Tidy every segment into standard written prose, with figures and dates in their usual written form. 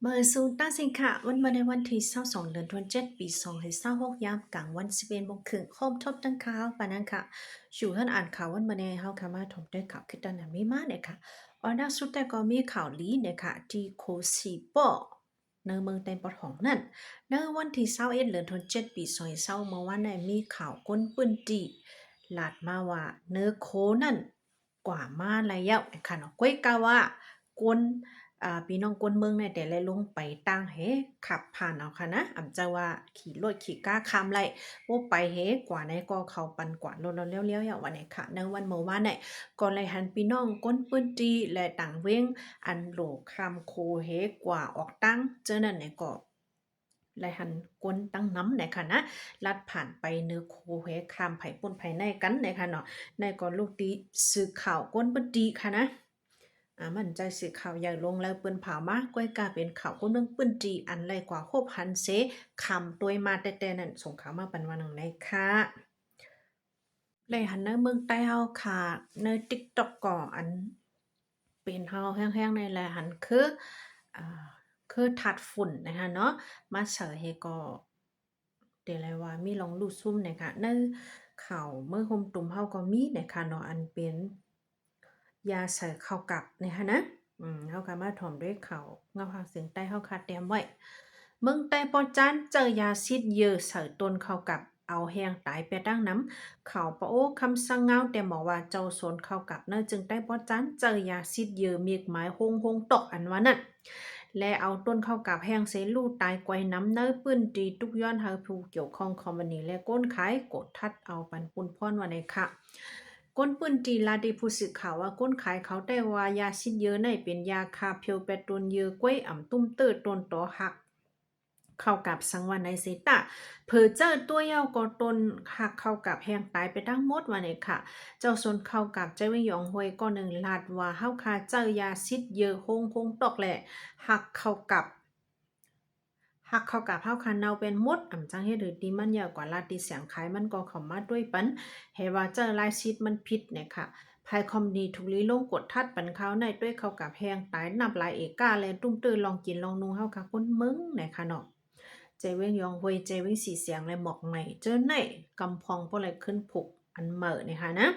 เบอร์ศูนย์ตั้งสินค่ะวันมาในวันที่22เดือนธันวาคมปี2566ยามกลางวัน11โมงครึ่งโฮมทบตั้งข่าวปานนั้นค่ะสู่ท่านอ่านข่าววันมาในเฮาค่ะมาถมด้วยข่าวคิดตันน่ะมีมาเนี่ยค่ะออนักสุดแต่ก็มีข่าวลีเนี่ยค่ะที่โคซีป้อในเมืองแตงปอของนั่นในวันที่21เดือนธันวาคมปี2020เมื่อวานเนี่ยมีข่าวก้นปืนจีหลาดมาว่าเนื้อโคนั่นกว่ามาแล้วนะคะเนาะก้อยกะว่าก้น พี่น้องกวนเมืองเนี่ยแต่ละลงไปตั้งเฮขับผ่านเอาค่ะนะอำจะว่าขี่รถขี่ก้าคำไรว่าไปเฮกว่าในก็เขาปันกว่ารถเราเลี้ยวๆอย่างวันไหนค่ะในวันเมื่อวานเนี่ยก่อนเลยหันพี่น้องก้นปืนจีและต่างเว้งอันโหลคำโคเฮกว่าออกตั้งเจอนั่นเนี่ยก็ไลหันกวนตั้งน้ำเนี่ยค่ะนะลัดผ่านไปเนื้อโคเฮคำไผ่ปุ่นไผ่ในกันเนี่ยค่ะเนาะในก่อนลูกตีสื่อข่าวก้นปืนจีค่ะนะ มันใจสิข่าวใหญ่ลงแล้วเปิ้นเผามาก้อยกาเป็นข่าวคนเมืองปื้นจีอันไรกว่าโคบหันเสคำตัวยมาแต่นั่นส่งข่าวมาปันวันหนึ่งเลยค่ะเลยหันในเมืองใต้เฮาค่ะใน TikTok ก็อันเป็นเฮาแห้งๆในแหละหันคืออ่าคือถัดฝุ่นนะคะเนาะมาเสอให้ก็เดี๋ยวเลยว่ามีลองรูดซุ่มนะคะในข่าวเมื่อคมตุ่มเฮาก็มีนะคะเนาะอันเป็นยาใส่เข้ากับนะคะนะ เฮาก็มาถ่อมด้วยเขาเงาหางเสียงใต้เฮาคาเตรียมไว้เมืองใต้ปอจานเจอยาซิดเยอะเสอตนเข้ากับเอาแหงตายไปดั้งน้ำเขาปะโอ้คำสั่งเงาแต่หมอว่าเจ้าสนเข้ากับเนอจึงใต้ปอจานเจอยาซิดเยอะมีกหมายโฮงตกอันว่านั่นและเอาต้นเข้ากับแห้งเสลูตายกวยน้ำเนอปื้นตีทุกย้อนเฮาผู้เกี่ยวข้องคอมมานีและก้นขายกดทัดเอาปันปุนพ่อนว่าในค่ะ ก้นปืนจีลาดีผู้สื่อข่าวว่าก้นขายเขาได้ว่ายาชิดเยอะในเป็นยาคาเพียวแปดตนเยอะกล้วยอ่ำตุ้มเติดตนต่อหักเข้ากับสังวันในเซตาเผอเจอตัวเยาวก็ตนหักเข้ากับแหงตายไปทั้งหมดวันนี้ค่ะเจ้าสนเข้ากับเจ้าวิยองหวยก็หนึ่งลาดว่าเฮาคาเจอยาซิดเยอะคงตอกแหละหักเข้ากับ หักเข้ากับเฮาคันเนาเป็นหมดอำจังเฮ็ดให้ดีมันยาวกว่าลาติเสียงขายมันก็เข้ามาด้วยปันให้ว่าเจอลายชิดมันผิดเนี่ยค่ะภายคอมดีถูกลีลงกดทัดปันเขาในด้วยเข้ากับแหงตายนับหลายเอกาแลตุ้มตื้อลองกินลองนูเฮาค่ะคนมึงเนี่ยค่ะเนาะใจเว้งยองเวยใจเว้งสีเสียงเลยหมอกใหม่เจอในกำพองบ่ไหลขึ้นผุกอันเหม่อเนี่ยค่ะนะ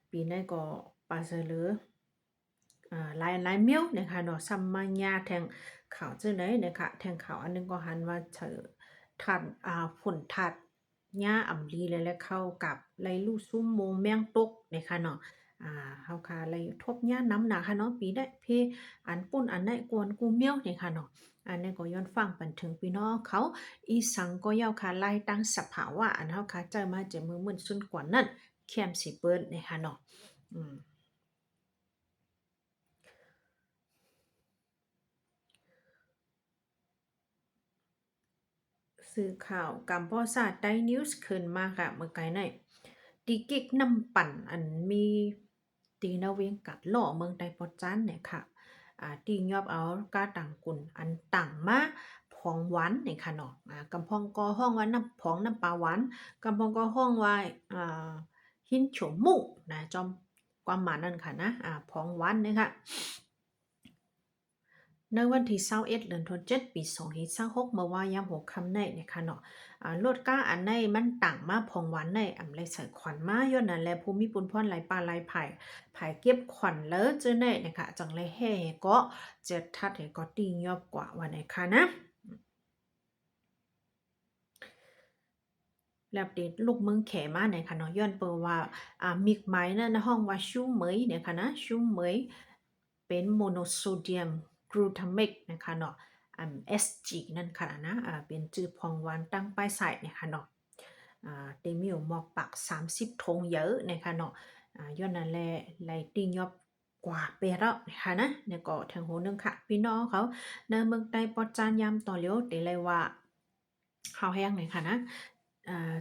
ปีนี้ก็ปาเสลือ ลายเมียวนะคะเนาะซัมมาญาแทงข่าวจังได๋นะคะแทงข่าวอันหนึงก็หันว่าถัดฝนถัดหญ้าอำลีเลยและเข้ากับไลลูซุ่มโมงแมงตกนะคะเนาะเฮาค่ะไลทบหญ้าน้ำหนาค่ะเนาะปีได้เพอันปุ้นอันไหนกวนกูเมียวนี่ค่ะเนาะอันนี้ก็ย้อนฟังปันถึงพี่น้องเขาอีสังก็ยาวค่ะไล่ตั้งสภาวะอันเฮาค่ะเจอมาเจอมือมึนซุนกว่านั้นแคมสิเปิ้นนะคะเนาะอืม สื่อข่าวกัมพูชาได้นิวส์ขึ้นมาค่ะเมื่อไกลหน่อยตีกิกน้ำปั่นอันมีตีนาเวงกัดหล่อเมืองไต้ปอจานเนี่ยค่ะตียอบเอากาต่างกุนอันต่างมาผองหวานเนี่ยค่ะเนาะกำพองก็ห้องว่าน้ำผองน้ำปลาหวานกำพองก็ห้องว่าอ่าหินโฉมมุนะจอมความหมายนั่นค่ะนะผองหวานเนี่ยค่ะ ในวันที่21เดือนธันวาคมปี2566เมื่อว่ายามหัวค่ำในนะคะเนาะรถก้าอันในมันต่างมาพองหวานในอำไลใส่ขวัญมาย้อนนั่นแหละภูมิปุนพ่นไหลปลาไหลไผ่เก็บขวัญเลยเจอในนะคะจังเลยแห่ก็จะทัดให้ก็ตียอบกว่าวันไหนค่ะนะแล้วเด็ดลูกเมืองแขมาไหนค่ะเนาะย้อนเปิ่นว่ามิกไม้นั่นนะห้องว่าชูเหมยเนี่ยค่ะนะชูเหมยเป็นโมโนโซเดียมกลูทามิกนะคะเนาะSG นั่นค่ะนะเป็นจื่อพองหวานตั้งป้ายใส่เนี่ยค่ะเนาะเตมีอยู่หมอกปัก30ธงเยอะนะคะเนาะย้อนนั้นแลไหลติงยอบกว่าเปแล้วนะคะนะเนี่ยก็ทางโหนึงค่ะพี่น้องเขาในเมืองใต้ปอจานยามต่อเลียวเตเลยว่าข้าวแห้งเนี่ยค่ะนะอ่า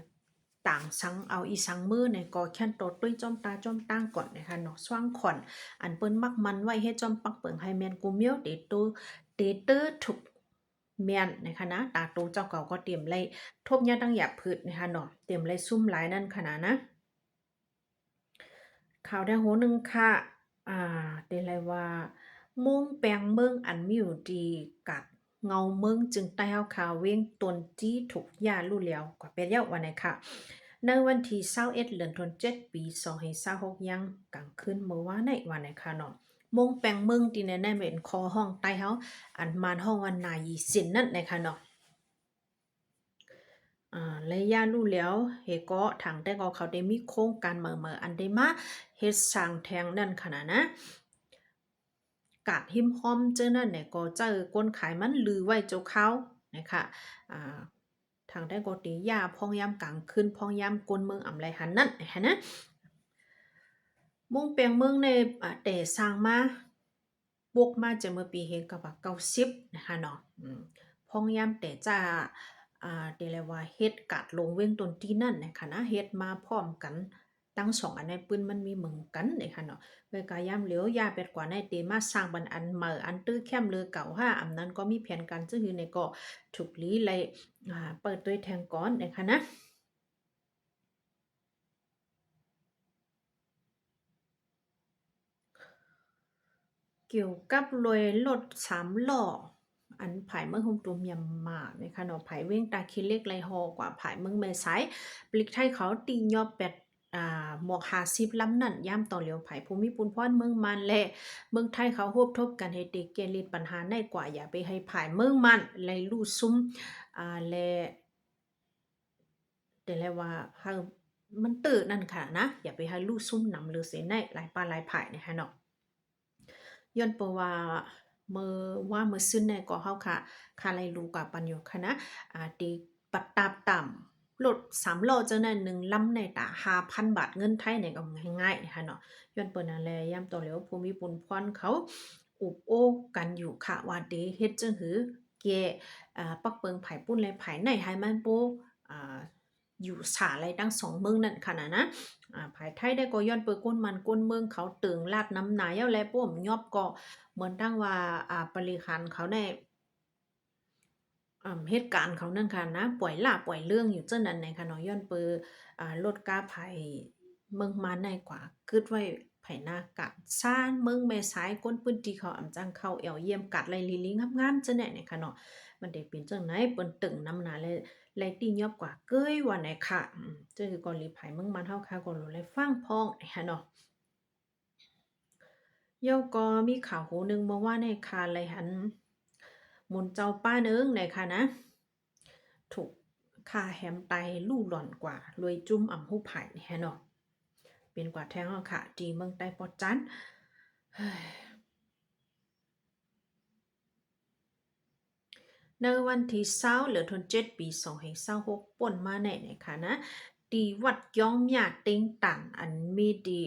ต่างสังเอาอีสังมือเนี่ยก็แค่นโตดด้วยจ้อมตาจ้อมตั้งก่อนนะคะเนาะสว่างขอนอันเปิ้นมักมันไว้ให้จ้อมปักเปิงให้แม่นกูเมียวเตตูเตเตอถูกแม่นนะคะนะตาโตเจ้าเก่าก็เตรียมไล่ทบยาตั้งหยาพืชนะคะเนาะเตรียมไล่ซุ่มหลายนั่นขนาดนะ ข่าวแดงโหนึงค่ะเดะไรว่า ม่วงแปลงเมืองอันมีอยู่ดีกัดเงาเมืองจึงใต้เฮาคาเว้งตนจี้ถูกยาลู่แล้วกว่าเป็นเยาวันไหนค่ะในวันที่21เดือนธันวาคมปี2526ยังกลางคืนเมื่อวานในวันไหนค่ะเนาะมงแปลงเมืองที่แน่ๆเป็นคอห้องใต้เฮาอันมานห้องวันนายีสินนั่นนะคะเนาะและย่ารู้แล้วเฮก็ทางแต่ก็เขาได้มีโครงการเหม่อๆอันได้มาเฮ็ดสร้างแทงนั่นขนาดนะกาดหิมพร้อมเจ้านั่นเนี่ยก็เจอก้นขายมันลือไว้เจ้าเขานะคะอ่าทางได้ก็ตียาพองยามกลางคืนพองยามกลเมืองอำไรหันนั่นนะคะนะมุ่งเปียงเมืองในแต่สร้างมาบวกมาจะเมื่อปีเฮกับว่า90นะคะเนาะพองยามแต่จะเรียกว่าเฮ็ดกัดลงเว้งตนที่นั่นนะคะนะเฮ็ดมาพร้อมกันตั้งสองอันในปืนมันมีเหมือนกันนะคะเนาะเวกายามเหลียวยาเป็ดกว่าในเตมาสร้างบันอันเหมืออันตื้อแคมเลือเก่าห้าอันนั้นก็มีแผนการซึ่งอยู่ในก็ถูกลีเลยเปิดตัวแทงก้อนนะคะนะเกี่ยวกับรวยรถ3ล้ออันผายเมืองฮงตุมยำมานะคะเนาะผายเว้งตาคิเล็กไรฮอกว่าผายเมืองเมษายปลิกไทยเขาตียอบเป็ดหมวก50ลำนั่นย่ำต่อเหลียวไผภูมิปุนพรเมืองมันแลเมืองไทยเขาฮบทบกันให้เด็กเกลิดปัญหาในกว่าอย่าไปให้ผายเมืองมันไลลู่ซุ้มแลแต่แล้วว่าให้มันตื่นนั่นค่ะนะอย่าไปให้ลู่ซุ้มนำหรือเสียในหลายปลาหลายผายนะคะเนาะ ย้อนเปว่าเมื่อซึนในก็เฮาค่ะค่ะไลรู้กับปัญโยคะนะติปัดตาบต่ำรถ3ล้อจังนั้น1ลำในตา5,000 บาทเงินไทยเนี่ยก็ง่ายๆนะคะเนาะย้อนเปิ้นนั่นแหละยามต่อแล้วภูมิปุนพรเขาอุบโอ้กันอยู่ค่ะว่าเดเฮ็ดจังหือแก่ปักเปิงไผปุ้นและไผในให้มันโปอ่าอยู่สาไรตั้ง2เมืองนั่นค่ะนะภายไทยได้ก็ย้อนเปิดก้นมันก้นเมืองเขาตึงลาดน้ำหนาเย้าแลป้วมยอบก็เหมือนตั้งว่าปริคันเขาในเหตุการณ์เขานั่นค่ะนะปล่อยล่าปล่อยเรื่องอยู่เจ้านั้นในค่ะเนาะย้อนเปิดรถกาไผเมืองมาในกว่าคิดไว้ไผหน้ากัดซ่านเมืองแม่สายก้นปื้นที่เขาอำจังเข้าแอวเยี่ยมกัดไรลิลิงามๆจังแหน่เนี่ยค่ะเนาะมันได้เป็นจังไหนเปิ้นตึงน้ำหนาเลยไลตียอบกว่าเก้ยว่าไหนค่ะเจ้าคือก่อนลีไผเมืองมันเฮาค่ะก่อนเลยฟังพ้องนะคะเนาะ เดี๋ยวก็มีข่าวหูหนึ่งมาว่าในคาไรหันหมุนเจ้าป้าเนึงในค่ะนะถูกค่าแฮมไตลู่หล่อนกว่ารวยจุ้มอ่ำหูไผ่แฮเนาะเป็นกว่าแท้งเอาค่ะจีเมืองใต้ปอดจันเฮ้ยในวันที่20เหลือทน7ปี2526ป่นมาแน่ในค่ะนะตีวัดย่อมยาเต็งตันอันมีดี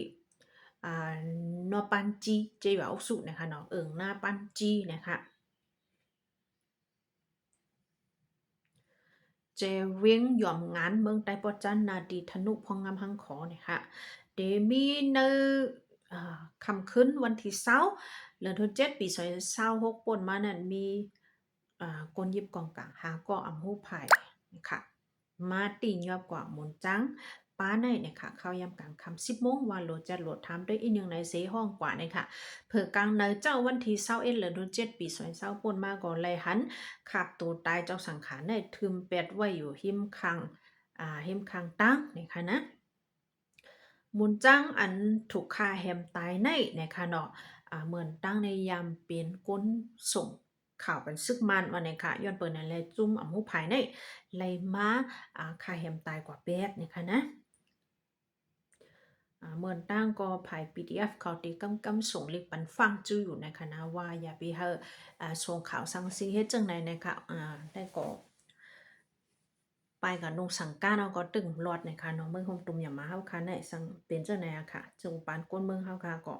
นอปันจีเจียวสุนะคะเนาะหน้าปันจีนะคะ เจเวียงหย่อมงานเมืองไต้ปอจันนาดีธนุพองงามหังขอเนี่ยค่ะเดมีในคำขึ้นวันที่เศร้าเดือนธันวาคมปี2026ป่นมานั่นมีกลยิบกองกลางหาก็อำหูไผ่นะคะมาตียอบกว่าหมุนจังป้าในเนี่ยค่ะเข้ายามกลางคำ10 โมงวันโหลดจัดโหลดทำด้วยอีกหนึ่งในเสห้องกว่าเนี่ยค่ะเผื่อกลางในเจ้าวันที่21เดือนธันวาคมปี2020ป่นมาก่อนเลยหัน ขาบตัวตายเจ้าสังขารได้ทึมเป็ดไว้อยู่หิมคังหิมคังตั้งนี่ค่ะนะมุนจ้างอันถูกฆ่าแหมตายในนะคะเนาะเหมือนตั้งในยามเป็นก้นส่งข่าวเป็นซึกมันวันนี้ค่ะย้อนเปิดนั่นแหละจุ่มอำหูภายในไลมาฆ่าแหมตายกว่าเป็ดนี่ค่ะนะ เหมือนตั้งก็ภาย PDF เขาตีกำส่งลิกปันฟังจื้ออยู่ในคณะว่าอย่าไปเฮส่งข่าวสังซีเฮ็ดจังไหนนะคะได้ก็ไปกับนงสังกาเอาก็ตึงรอดนะคะเนาะเมืองคงตุ่มอย่ามาเฮาค่ะในสังเป็นจังไหนอะค่ะจังปานก้นเมืองเฮาค่ะก็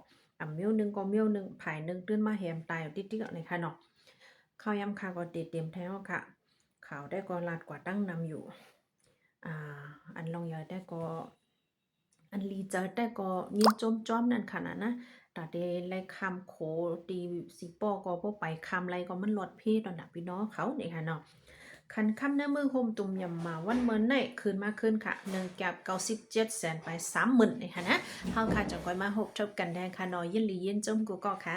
เมียวหนึงก็เมียวหนึงภายหนึงตื่นมาแหมตายอยู่ติ๊กๆนะคะเนาะข้าวยำค่ะก็เต็มแท้ค่ะข่าวได้ก็ลาดกว่าตั้งนำอยู่อ่อันลองยาได้ก็ อันลีเจอแต่ก็ยินจมจ้อมนั่นขนาดนะแต่เดไลคำโคตีสิปอก็บ่ไปคำไรก็มันหลอดพี่ตอนน่ะพี่น้องเขานี่ค่ะเนาะคันคำเนื้อมือโฮมตุ่มยำมาวันเมินในคืนมาคืนค่ะ1กับ97แสนไป30,000นี่ค่ะนะเฮาค่ะจังก้อยมาพบกันแดงค่ะเนาะยินลียินจมกูก็ค่ะ